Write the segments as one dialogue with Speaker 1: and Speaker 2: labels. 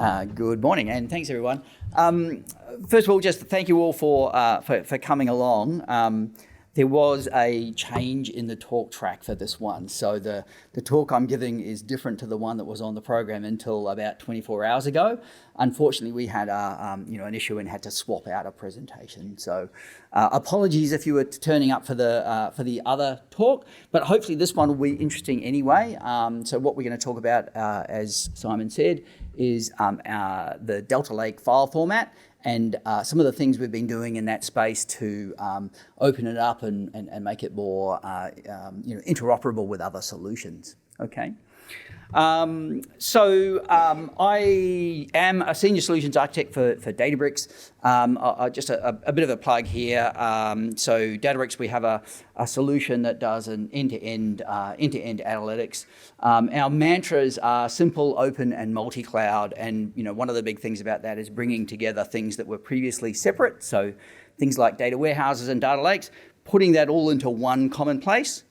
Speaker 1: Good morning, and thanks everyone. First of all, just thank you all for coming along. There was a change in the talk track for this one, so the talk I'm giving is different to the one that was on the program until about 24 hours ago. Unfortunately, we had an issue and had to swap out a presentation. So apologies if you were turning up for the other talk, but hopefully this one will be interesting anyway. So what we're going to talk about, as Simon said, is the Delta Lake file format and some of the things we've been doing in that space to open it up and make it more interoperable with other solutions. Okay. I am a senior solutions architect for Databricks. Just a bit of a plug here. So Databricks, we have a solution that does an end-to-end analytics. Our mantras are simple, open, and multi-cloud. And one of the big things about that is bringing together things that were previously separate. So things like data warehouses and data lakes, putting that all into one common place.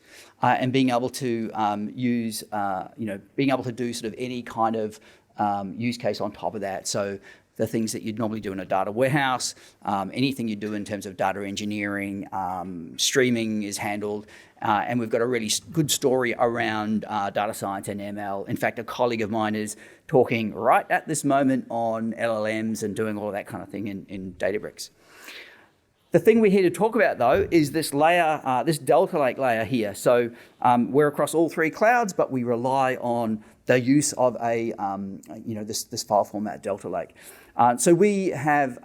Speaker 1: And being able to being able to do sort of any kind of use case on top of that. So the things that you'd normally do in a data warehouse, anything you do in terms of data engineering, streaming is handled, and we've got a really good story around data science and ML. In fact, a colleague of mine is talking right at this moment on LLMs and doing all of that kind of thing in Databricks. The thing we're here to talk about, though, is this layer, this Delta Lake layer here. So we're across all three clouds, but we rely on the use of this file format Delta Lake. So we have,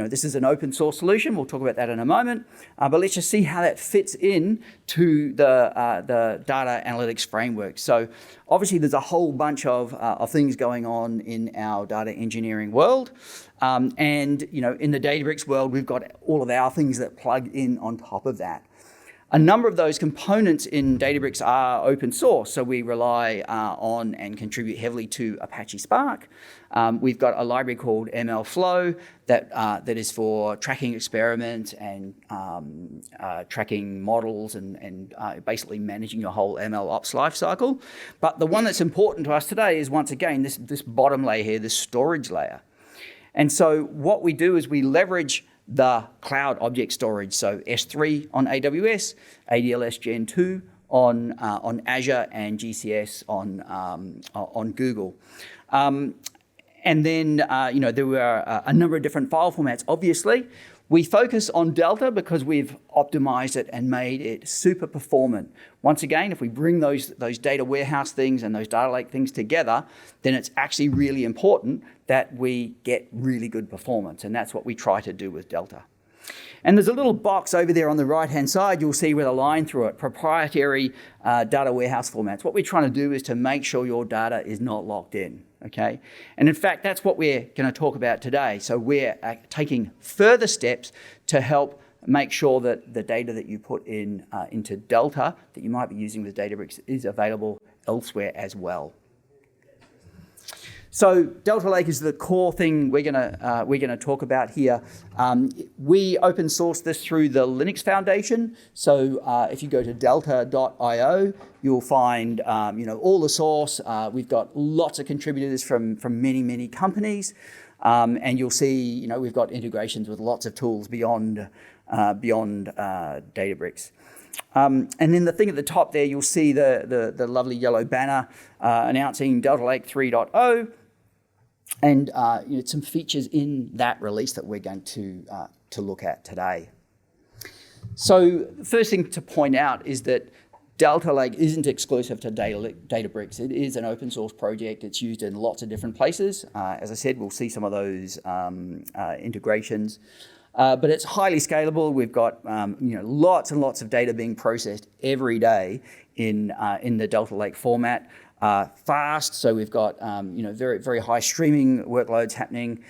Speaker 1: this is an open source solution. We'll talk about that in a moment. But let's just see how that fits in to the data analytics framework. So obviously, there's a whole bunch of things going on in our data engineering world. In the Databricks world, we've got all of our things that plug in on top of that. A number of those components in Databricks are open source, so we rely on and contribute heavily to Apache Spark. We've got a library called MLflow that is for tracking experiments and tracking models and basically managing your whole ML ops lifecycle. But the one that's important to us today is, once again, this bottom layer here, this storage layer. And so what we do is we leverage the cloud object storage, so S3 on AWS, ADLS Gen 2 on Azure, and GCS on Google. And then, there were a number of different file formats, obviously. We focus on Delta because we've optimized it and made it super performant. Once again, if we bring those data warehouse things and those data lake things together, then it's actually really important that we get really good performance. And that's what we try to do with Delta. And there's a little box over there on the right-hand side, you'll see with a line through it, proprietary data warehouse formats. What we're trying to do is to make sure your data is not locked in, okay? And in fact, that's what we're going to talk about today. So we're taking further steps to help make sure that the data that you put in into Delta that you might be using with Databricks is available elsewhere as well. So Delta Lake is the core thing we're gonna talk about here. We open source this through the Linux Foundation. So if you go to delta.io, you'll find all the source. We've got lots of contributors from many companies, and you'll see we've got integrations with lots of tools beyond Databricks. And then the thing at the top there, you'll see the lovely yellow banner announcing Delta Lake 3.0. And some features in that release that we're going to look at today. So the first thing to point out is that Delta Lake isn't exclusive to Databricks. It is an open source project. It's used in lots of different places. As I said, we'll see some of those integrations. But it's highly scalable. We've got lots and lots of data being processed every day in the Delta Lake format. Fast, so we've got very high streaming workloads happening.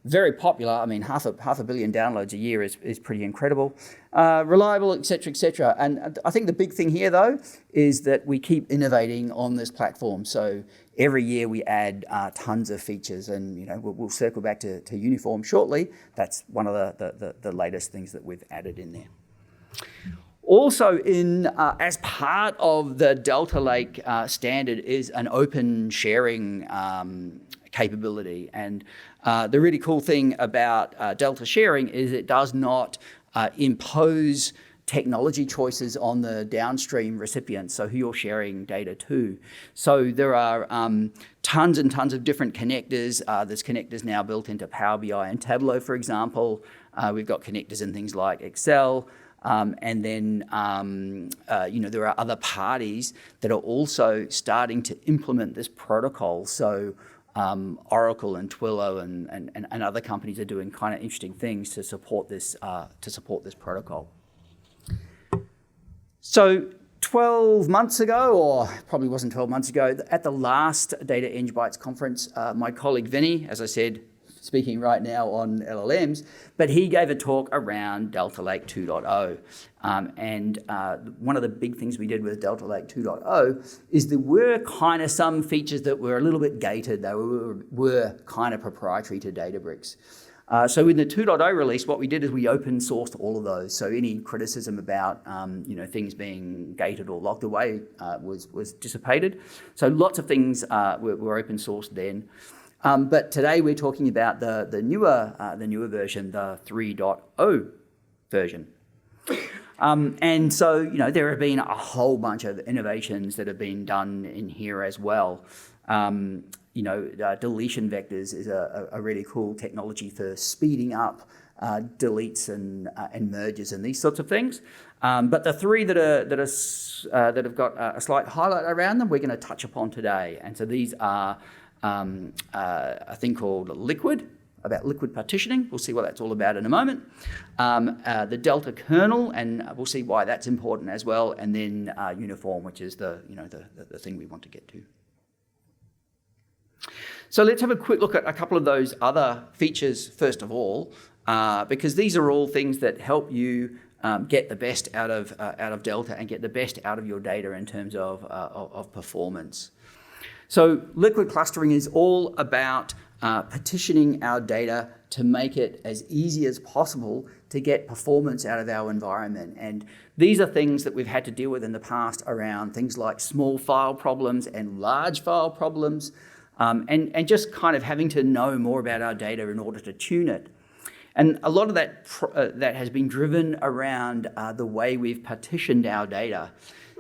Speaker 1: Very popular. I mean, half a billion downloads a year is pretty incredible. Reliable, etc. And I think the big thing here, though, is that we keep innovating on this platform. So every year we add tons of features, and we'll circle back to Uniform shortly. That's one of the latest things that we've added in there. Also, as part of the Delta Lake standard is an open sharing capability. And the really cool thing about Delta sharing is it does not impose technology choices on the downstream recipients, so who you're sharing data to. So there are tons and tons of different connectors. There's connectors now built into Power BI and Tableau, for example. We've got connectors in things like Excel. And then, there are other parties that are also starting to implement this protocol. So Oracle and Twilio and other companies are doing kind of interesting things to support this protocol. So 12 months ago, or probably wasn't 12 months ago, at the last DataEngBytes conference, my colleague Vinny, as I said, speaking right now on LLMs, but he gave a talk around Delta Lake 2.0. One of the big things we did with Delta Lake 2.0 is there were kind of some features that were a little bit gated. They were kind of proprietary to Databricks. So in the 2.0 release, what we did is we open sourced all of those. So any criticism about things being gated or locked away was dissipated. So lots of things were open sourced then. But today we're talking about the newer version, the 3.0 version. And so, there have been a whole bunch of innovations that have been done in here as well. Deletion vectors is a really cool technology for speeding up deletes and merges and these sorts of things. But the three that have got a slight highlight around them, we're going to touch upon today. And so these are a thing called Liquid, about liquid partitioning. We'll see what that's all about in a moment. The Delta kernel, and we'll see why that's important as well. And then Uniform, which is the thing we want to get to. So let's have a quick look at a couple of those other features first of all, because these are all things that help you get the best out of Delta and get the best out of your data in terms of performance. So liquid clustering is all about partitioning our data to make it as easy as possible to get performance out of our environment. And these are things that we've had to deal with in the past around things like small file problems and large file problems, and just kind of having to know more about our data in order to tune it. And a lot of that has been driven around the way we've partitioned our data.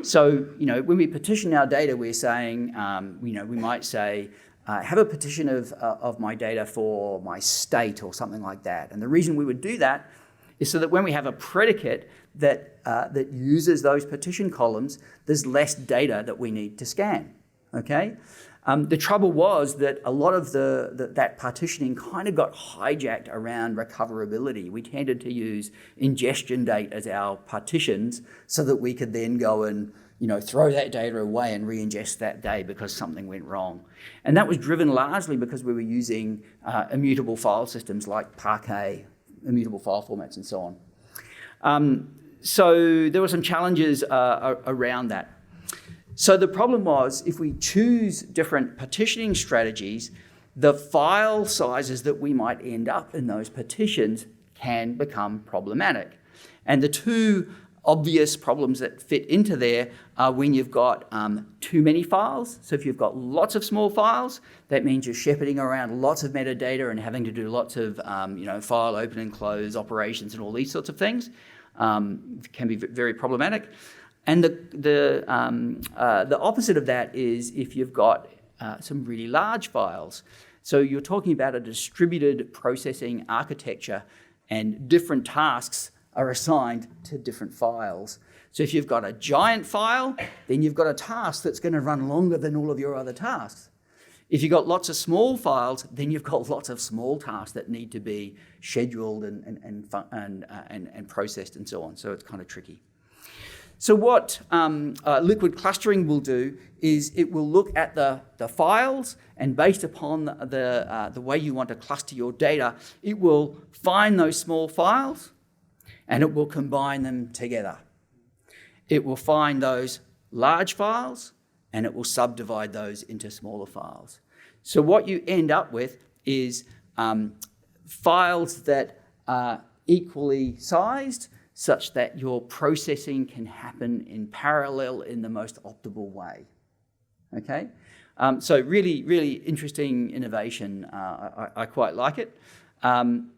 Speaker 1: So, when we partition our data, we're saying, we might say, have a partition of my data for my state or something like that. And the reason we would do that is so that when we have a predicate that uses those partition columns, there's less data that we need to scan, okay? The trouble was that a lot of that partitioning kind of got hijacked around recoverability. We tended to use ingestion date as our partitions so that we could then go and throw that data away and re-ingest that day because something went wrong. And that was driven largely because we were using immutable file systems like Parquet, immutable file formats and so on. So there were some challenges around that. So the problem was, if we choose different partitioning strategies, the file sizes that we might end up in those partitions can become problematic. And the two obvious problems that fit into there are when you've got too many files. So if you've got lots of small files, that means you're shepherding around lots of metadata and having to do lots of file open and close operations and all these sorts of things. It can be very problematic. And the opposite of that is if you've got some really large files. So you're talking about a distributed processing architecture, and different tasks are assigned to different files. So if you've got a giant file, then you've got a task that's going to run longer than all of your other tasks. If you've got lots of small files, then you've got lots of small tasks that need to be scheduled and processed and so on. So it's kind of tricky. So what liquid clustering will do is it will look at the files, and based upon the way you want to cluster your data, it will find those small files and it will combine them together. It will find those large files and it will subdivide those into smaller files. So what you end up with is files that are equally sized, such that your processing can happen in parallel in the most optimal way. Okay? So really, really interesting innovation. I quite like it. And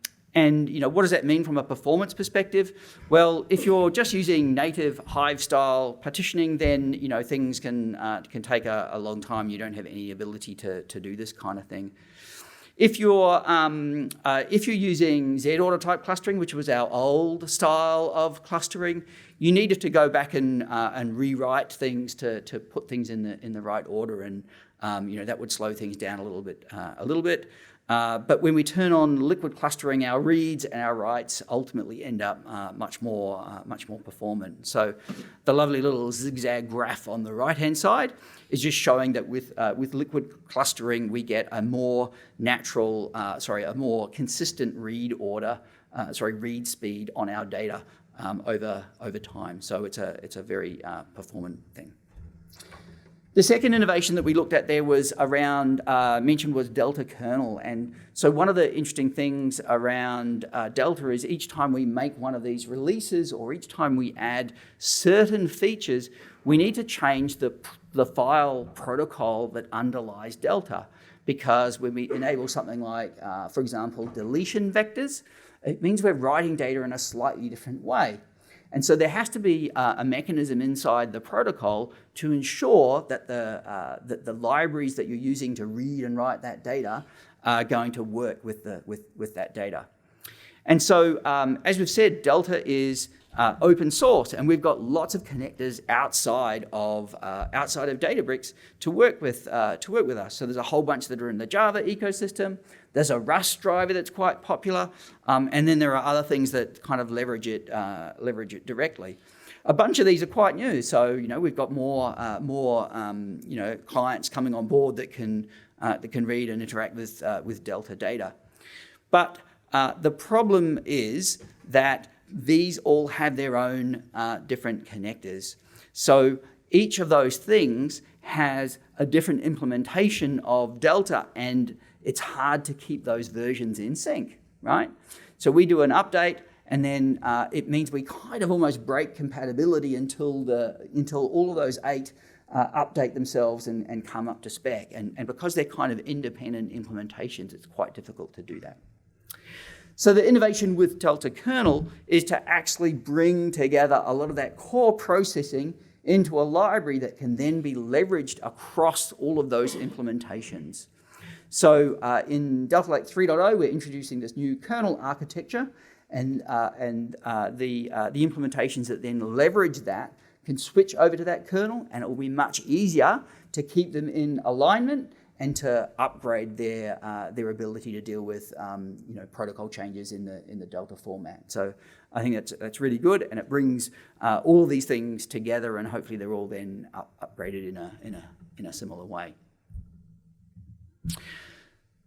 Speaker 1: what does that mean from a performance perspective? Well, if you're just using native Hive-style partitioning, then things can take a long time. You don't have any ability to do this kind of thing. If you're using Z-order type clustering, which was our old style of clustering, you needed to go back and rewrite things to put things in the right order, and that would slow things down a little bit. But when we turn on liquid clustering, our reads and our writes ultimately end up much more performant. So the lovely little zigzag graph on the right-hand side is just showing that with liquid clustering, we get a more a more consistent read speed on our data over time. So it's a very performant thing. The second innovation that we looked at there was mentioned was Delta kernel. And so one of the interesting things around Delta is each time we make one of these releases or each time we add certain features, we need to change the file protocol that underlies Delta. Because when we enable something like, for example, deletion vectors, it means we're writing data in a slightly different way. And so there has to be a mechanism inside the protocol to ensure that the libraries that you're using to read and write that data are going to work with that data. And so, as we've said, Delta is open source, and we've got lots of connectors outside of Databricks to work with us. So there's a whole bunch that are in the Java ecosystem. There's a Rust driver that's quite popular, and then there are other things that kind of leverage it directly. A bunch of these are quite new, so we've got more clients coming on board that can read and interact with Delta data. But the problem is that these all have their own different connectors. So each of those things has a different implementation of Delta, and it's hard to keep those versions in sync, right? So we do an update, and then it means we kind of almost break compatibility until all of those 8 update themselves and come up to spec. And because they're kind of independent implementations, it's quite difficult to do that. So the innovation with Delta kernel is to actually bring together a lot of that core processing into a library that can then be leveraged across all of those implementations. So in Delta Lake 3.0, we're introducing this new kernel architecture, and the implementations that then leverage that can switch over to that kernel, and it will be much easier to keep them in alignment and to upgrade their ability to deal with protocol changes in the Delta format. So I think that's really good, and it brings all of these things together, and hopefully they're all then upgraded in a similar way.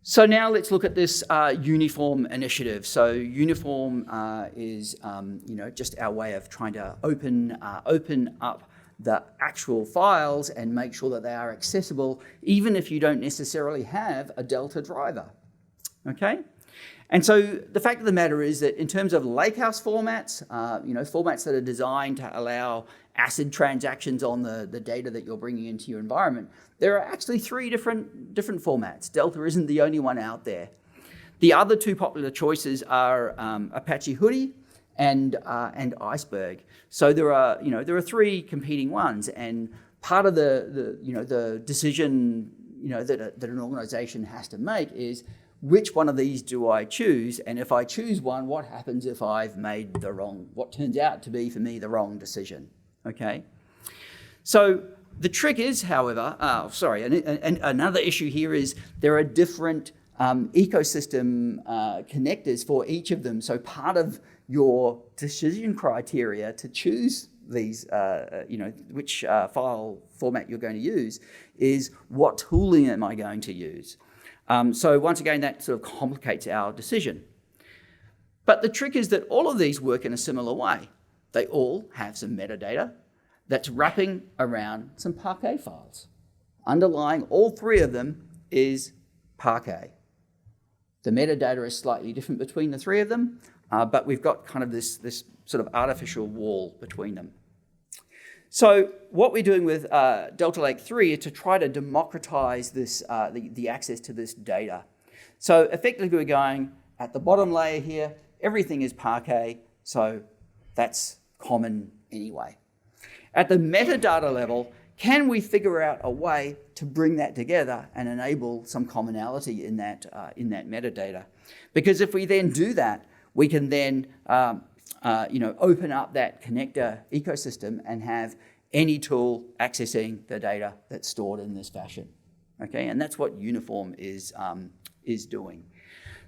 Speaker 1: So now let's look at this uniform initiative. So uniform is just our way of trying to open up the actual files and make sure that they are accessible, even if you don't necessarily have a Delta driver, okay? And so the fact of the matter is that in terms of lakehouse formats, formats that are designed to allow ACID transactions on the data that you're bringing into your environment, there are actually 3 different formats. Delta isn't the only one out there. The other 2 popular choices are Apache Hudi and Iceberg. So there are 3 competing ones, and part of the decision that an organization has to make is which one of these do I choose, and if I choose one, what happens if I've made what turns out to be for me the wrong decision? Okay. So the trick is, however, another issue here is there are different ecosystem connectors for each of them. So part of your decision criteria to choose these, which file format you're going to use is what tooling am I going to use? So once again, that sort of complicates our decision. But the trick is that all of these work in a similar way. They all have some metadata that's wrapping around some Parquet files. Underlying all 3 of them is Parquet. The metadata is slightly different between the 3 of them, but we've got kind of this sort of artificial wall between them. So what we're doing with Delta Lake 3 is to try to democratize this, the access to this data. So effectively we're going at the bottom layer here, everything is Parquet, so that's common anyway. At the metadata level, can we figure out a way to bring that together and enable some commonality in that metadata? Because if we then do that, we can then open up that connector ecosystem and have any tool accessing the data that's stored in this fashion. Okay, and that's what Uniform is doing.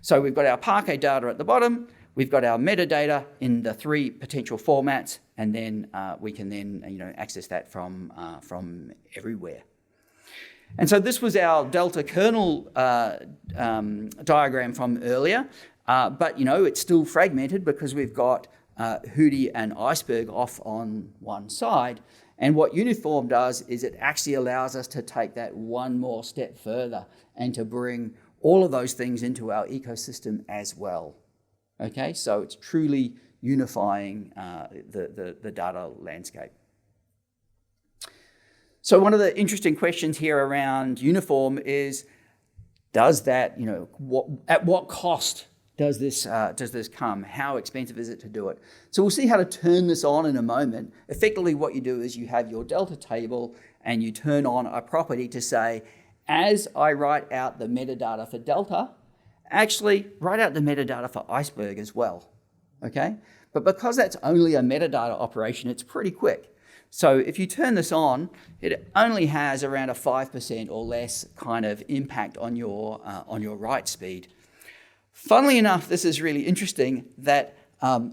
Speaker 1: So we've got our Parquet data at the bottom, we've got our metadata in the 3 potential formats, and then we can then access that from everywhere. And so this was our Delta kernel diagram from earlier, but it's still fragmented because we've got Eade and Iceberg off on one side. And what Uniform does is it actually allows us to take that one more step further and to bring all of those things into our ecosystem as well. Okay, so it's truly unifying the data landscape. So one of the interesting questions here around Uniform is, does that, at what cost does this come? How expensive is it to do it? So we'll see how to turn this on in a moment. Effectively what you do is you have your Delta table and you turn on a property to say, as I write out the metadata for Delta, actually write out the metadata for Iceberg as well, okay? But because that's only a metadata operation, it's pretty quick. So if you turn this on, it only has around a 5% or less kind of impact on your write speed. Funnily enough, this is really interesting that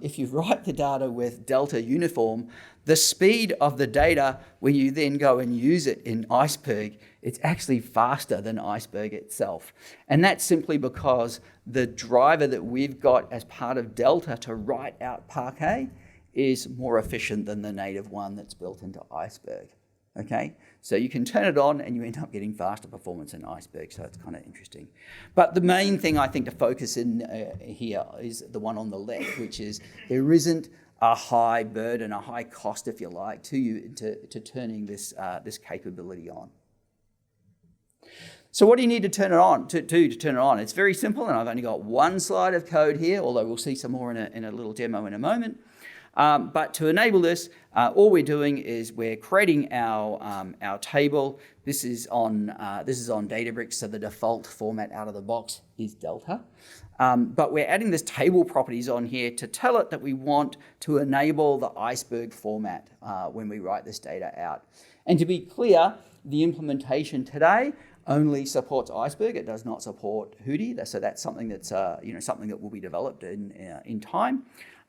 Speaker 1: if you write the data with Delta Uniform, the speed of the data when you then go and use it in Iceberg, it's actually faster than Iceberg itself. And that's simply because the driver that we've got as part of Delta to write out Parquet is more efficient than the native one that's built into Iceberg. Okay, so you can turn it on and you end up getting faster performance in Iceberg, so it's kind of interesting. But the main thing I think to focus in here is the one on the left, which is there isn't a high burden, a high cost, if you like, to turning this capability on. So what do you need to turn it on? To turn it on? It's very simple, and I've only got one slide of code here, although we'll see some more in a little demo in a moment. But to enable this, all we're doing is we're creating our table. This is on Databricks, so the default format out of the box is Delta. But we're adding this table properties on here to tell it that we want to enable the Iceberg format when we write this data out. And to be clear, the implementation today only supports Iceberg. It does not support Eade. So that's something that's something that will be developed in time.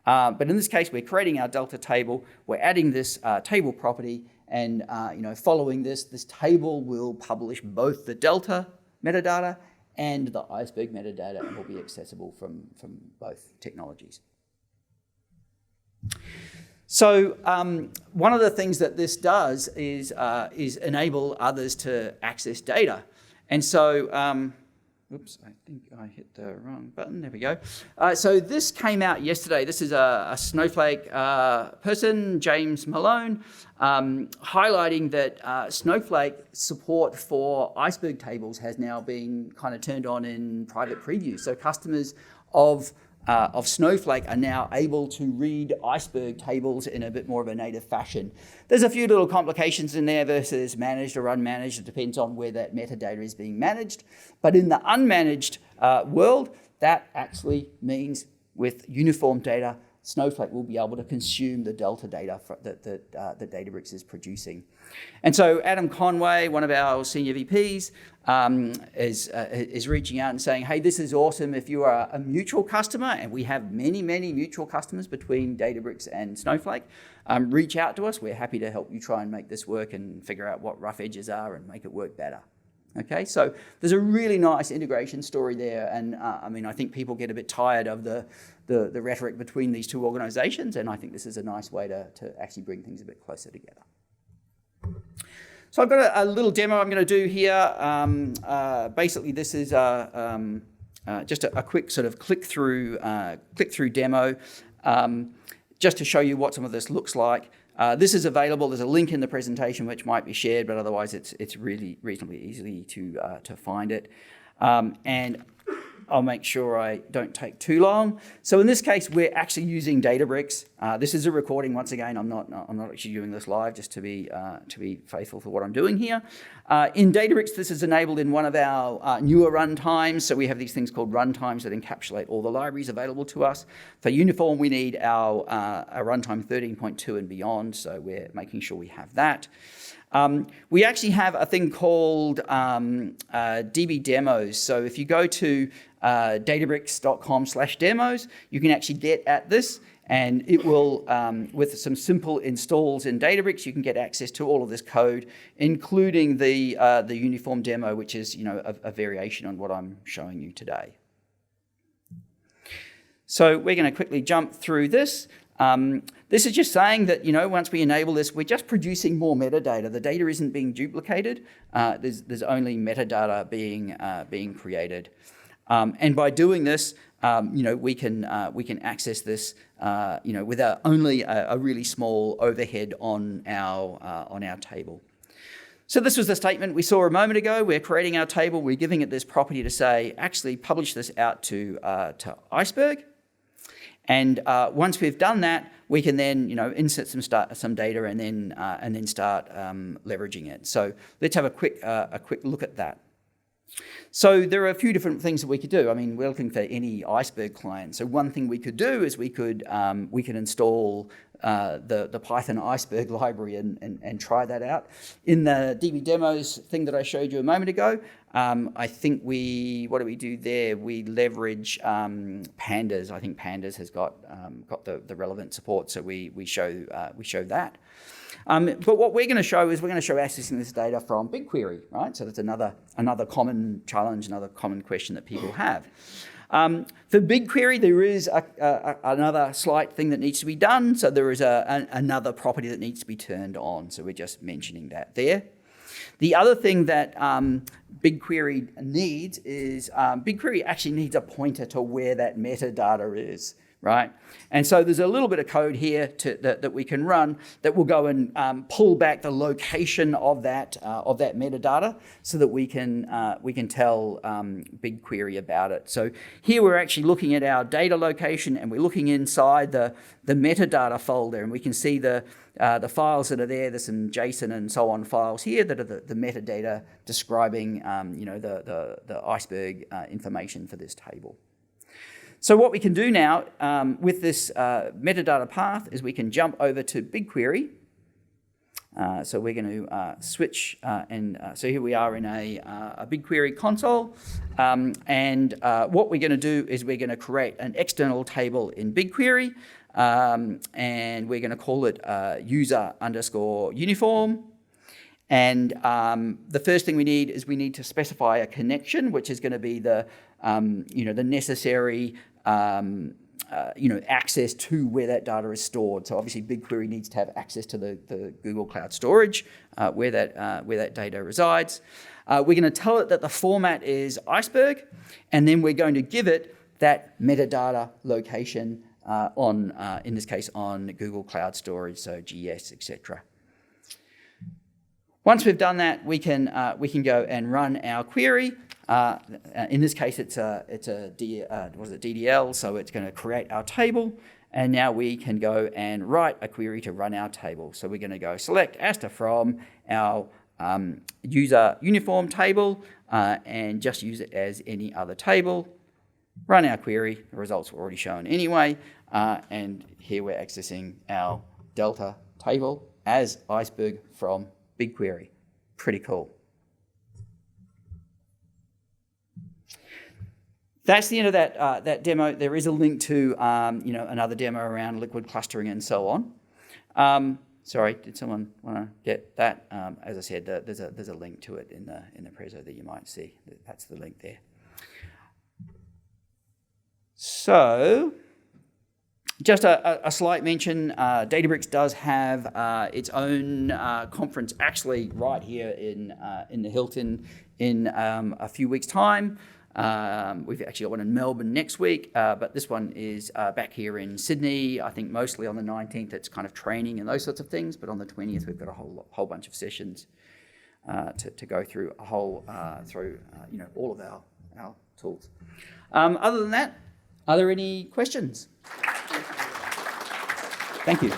Speaker 1: But in this case, we're creating our Delta table. We're adding this table property, and following this table will publish both the Delta metadata and the Iceberg metadata, and will be accessible from both technologies. So one of the things that this does is enable others to access data, and so. Oops, I think I hit the wrong button. There we go. So this came out yesterday. This is a Snowflake person, James Malone, highlighting that Snowflake support for Iceberg tables has now been kind of turned on in private preview. So customers of Snowflake are now able to read Iceberg tables in a bit more of a native fashion. There's a few little complications in there versus managed or unmanaged. It depends on where that metadata is being managed. But in the unmanaged world, that actually means with uniform data, Snowflake will be able to consume the Delta data that Databricks is producing. And so Adam Conway, one of our senior VPs, is reaching out and saying, hey, this is awesome. If you are a mutual customer, and we have many, many mutual customers between Databricks and Snowflake, reach out to us. We're happy to help you try and make this work and figure out what rough edges are and make it work better. Okay, so there's a really nice integration story there, and I think people get a bit tired of the rhetoric between these two organizations, and I think this is a nice way to actually bring things a bit closer together. So I've got a little demo I'm going to do here. Basically, this is just a quick sort of click-through demo. just to show you what some of this looks like. This is available. There's a link in the presentation which might be shared, but otherwise it's really reasonably easy to find it. And I'll make sure I don't take too long. So in this case, we're actually using Databricks. This is a recording. Once again, I'm not actually doing this live, just to be faithful for what I'm doing here. In Databricks, this is enabled in one of our newer runtimes. So we have these things called runtimes that encapsulate all the libraries available to us. For Uniform, we need our runtime 13.2 and beyond. So we're making sure we have that. We actually have a thing called DB demos. So if you go to databricks.com/demos, you can actually get at this, and it will, with some simple installs in Databricks, you can get access to all of this code, including the Uniform demo, which is a variation on what I'm showing you today. So we're going to quickly jump through this. This is just saying that, once we enable this, we're just producing more metadata. The data isn't being duplicated. There's only metadata being created. And by doing this, we can access this, with only a really small overhead on our table. So this was the statement we saw a moment ago. We're creating our table. We're giving it this property to say, actually publish this out to Iceberg. And once we've done that, we can then, insert some data and then start leveraging it. So let's have a quick look at that. So there are a few different things that we could do. I mean, we're looking for any Iceberg client. So one thing we could do is we could install the Python Iceberg library and try that out. In the DB demos thing that I showed you a moment ago, I think what do we do there? We leverage pandas. I think pandas has got the relevant support, so we show that. But what we're going to show is accessing this data from BigQuery, right? So that's another common challenge, another common question that people have. For BigQuery, there is another slight thing that needs to be done. So there is another property that needs to be turned on. So we're just mentioning that there. The other thing that BigQuery needs is BigQuery actually needs a pointer to where that metadata is, right? And so there's a little bit of code here that we can run that will go and pull back the location of that metadata so that we can tell BigQuery about it. So here we're actually looking at our data location, and we're looking inside the metadata folder, and we can see the files that are there. There's some JSON and so on files here that are the metadata describing the Iceberg information for this table. So what we can do now with this metadata path is we can jump over to BigQuery. So we're going to switch, so here we are in a BigQuery console. And what we're going to do is we're going to create an external table in BigQuery, and we're going to call it user_uniform. And the first thing we need to specify a connection, which is going to be the necessary access to where that data is stored. So obviously BigQuery needs to have access to the Google Cloud Storage where that data resides. We're going to tell it that the format is Iceberg, and then we're going to give it that metadata location in this case on Google Cloud Storage, so GS, etc. Once we've done that, we can go and run our query. In this case, it's a DDL, so it's going to create our table. And now we can go and write a query to run our table. So we're going to go select ASTA from our user uniform table and just use it as any other table. Run our query. The results were already shown anyway. And here we're accessing our Delta table as Iceberg from BigQuery. Pretty cool. That's the end of that demo. There is a link to another demo around liquid clustering and so on. Sorry, did someone want to get that? As I said, there's a link to it in the preso that you might see. That's the link there. So, just a slight mention, Databricks does have its own conference actually right here in the Hilton in a few weeks' time. We've actually got one in Melbourne next week, but this one is back here in Sydney. I think mostly on the 19th, it's kind of training and those sorts of things. But on the 20th, we've got a whole bunch of sessions to go through all of our tools. Other than that, are there any questions? Thank you.